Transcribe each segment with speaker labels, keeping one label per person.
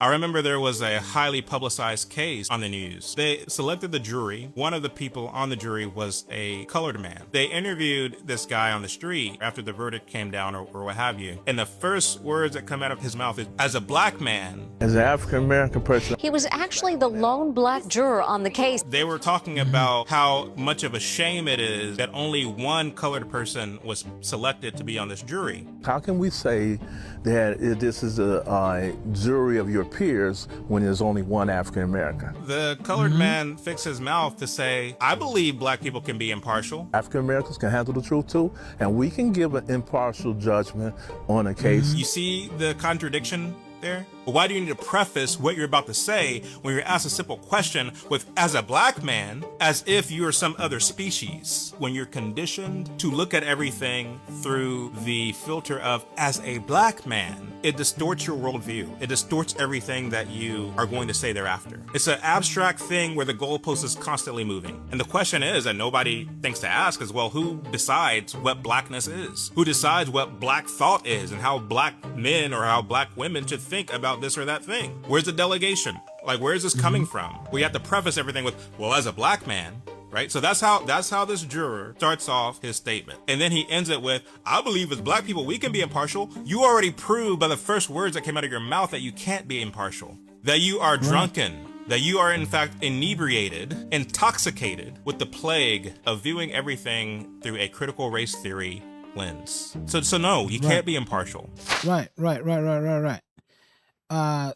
Speaker 1: I remember there was a highly publicized case on the news. They selected the jury. One of the people on the jury was a colored man. They interviewed this guy on the street after the verdict came down or what have you. And the first words that come out of his mouth is, as a black man.
Speaker 2: As an African-American person.
Speaker 3: He was actually the lone black juror on the case.
Speaker 1: They were talking about how much of a shame it is that only one colored person was selected to be on this jury.
Speaker 2: How can we say that this is a jury of your peers when there's only one African American?
Speaker 1: The colored man fixed his mouth to say, I believe black people can be impartial.
Speaker 2: African Americans can handle the truth too, and we can give an impartial judgment on a case.
Speaker 1: You see the contradiction there? Why do you need to preface what you're about to say when you're asked a simple question with, as a black man, as if you're some other species? When you're conditioned to look at everything through the filter of, as a black man, it distorts your worldview. It distorts everything that you are going to say thereafter. It's an abstract thing where the goalpost is constantly moving. And the question is, and nobody thinks to ask, is, well, who decides what blackness is? Who decides what black thought is and how black men or how black women should think about this or that thing? Where's the delegation? Like, where is this coming from? We have to preface everything with, well, as a black man, right? So that's how this juror starts off his statement. And then he ends it with, I believe as black people, we can be impartial. You already proved by the first words that came out of your mouth that you can't be impartial, that you are drunken, that you are in fact inebriated, intoxicated with the plague of viewing everything through a critical race theory lens. So no, you can't be impartial.
Speaker 4: Right.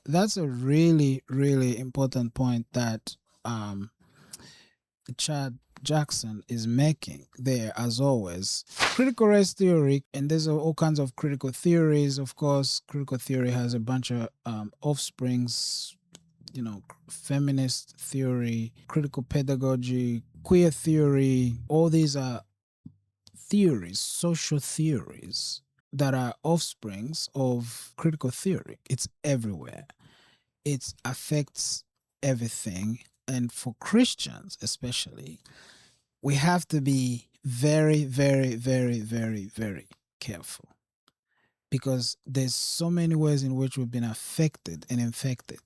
Speaker 4: That's a really, really important point that Chad Jackson is making there, as always. Critical race theory, and there's all kinds of critical theories. Of course, critical theory has a bunch of offsprings, feminist theory, critical pedagogy, queer theory. All these are theories, social theories, that are offsprings of critical theory. It's everywhere. It affects everything. And for Christians especially, we have to be very, very, very, very, very careful, because there's so many ways in which we've been affected and infected.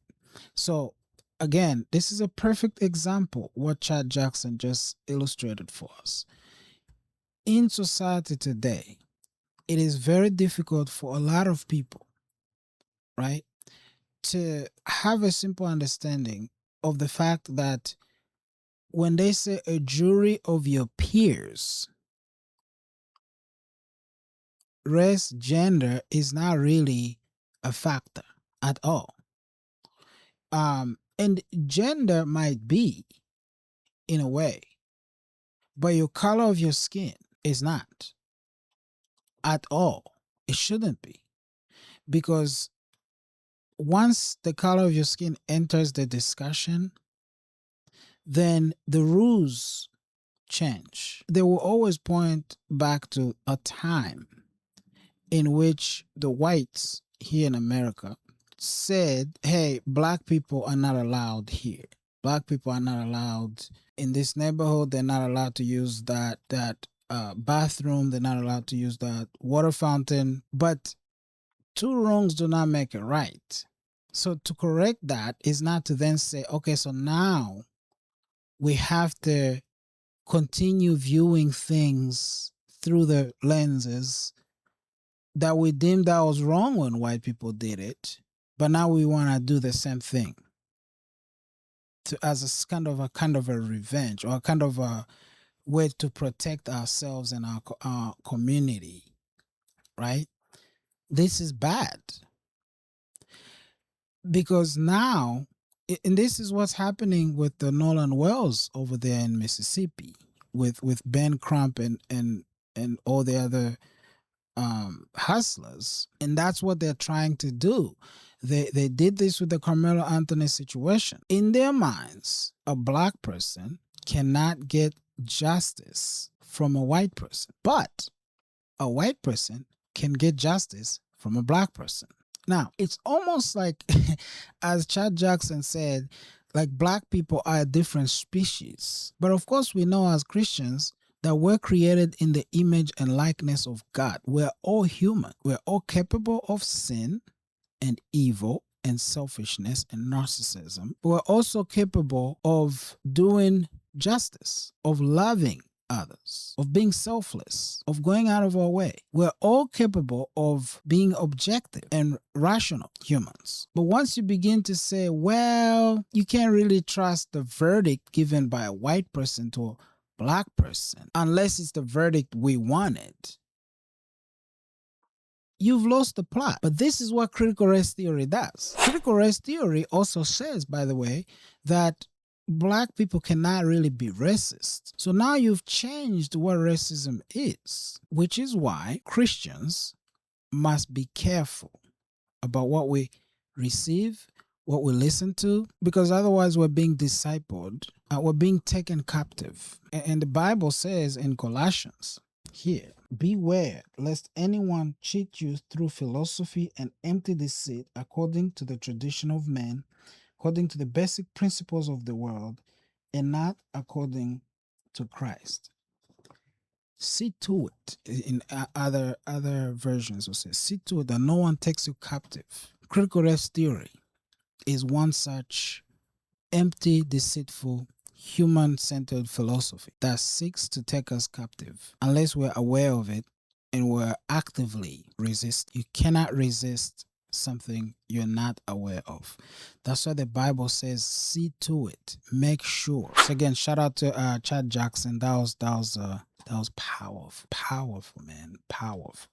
Speaker 4: So again, this is a perfect example what Chad Jackson just illustrated for us. In society today, it is very difficult for a lot of people, right, to have a simple understanding of the fact that when they say a jury of your peers, race, gender is not really a factor at all. And gender might be, in a way, but your color of your skin is not at all. It shouldn't be, because once the color of your skin enters the discussion, then the rules change. They will always point back to a time in which the whites here in America said, hey, black people are not allowed here. Black people are not allowed in this neighborhood. They're not allowed to use that bathroom. They're not allowed to use that water fountain. But two wrongs do not make it right. So to correct that is not to then say, okay, so now we have to continue viewing things through the lenses that we deemed that was wrong when white people did it, but now we want to do the same thing as a kind of a revenge, or a kind of a way to protect ourselves and our community, right? This is bad. Because now, and this is what's happening with the Nolan Wells over there in Mississippi, with Ben Crump and all the other hustlers. And that's what they're trying to do. They did this with the Carmelo Anthony situation. In their minds, a black person cannot get justice from a white person, but a white person can get justice from a black person. Now, it's almost like, as Chad Jackson said, like black people are a different species. But of course, we know as Christians that we're created in the image and likeness of God. We're all human. We're all capable of sin and evil and selfishness and narcissism. We're also capable of doing justice, of loving others, of being selfless, of going out of our way. We're all capable of being objective and rational humans. But once you begin to say, well, you can't really trust the verdict given by a white person to a black person unless it's the verdict we wanted, you've lost the plot. But this is what critical race theory does. Critical race theory also says, by the way, that black people cannot really be racist. So now you've changed what racism is, which is why Christians must be careful about what we receive, what we listen to, because otherwise we're being discipled, we're being taken captive. And the Bible says in Colossians here, beware lest anyone cheat you through philosophy and empty deceit according to the tradition of men, according to the basic principles of the world, and not according to Christ. See to it. In other versions will say, see to it that no one takes you captive. Critical race theory is one such empty, deceitful, human-centered philosophy that seeks to take us captive unless we're aware of it and we're actively resist. You cannot resist something you're not aware of. That's why the Bible says, see to it, make sure. So again, shout out to Chad Jackson. That was powerful, man, powerful.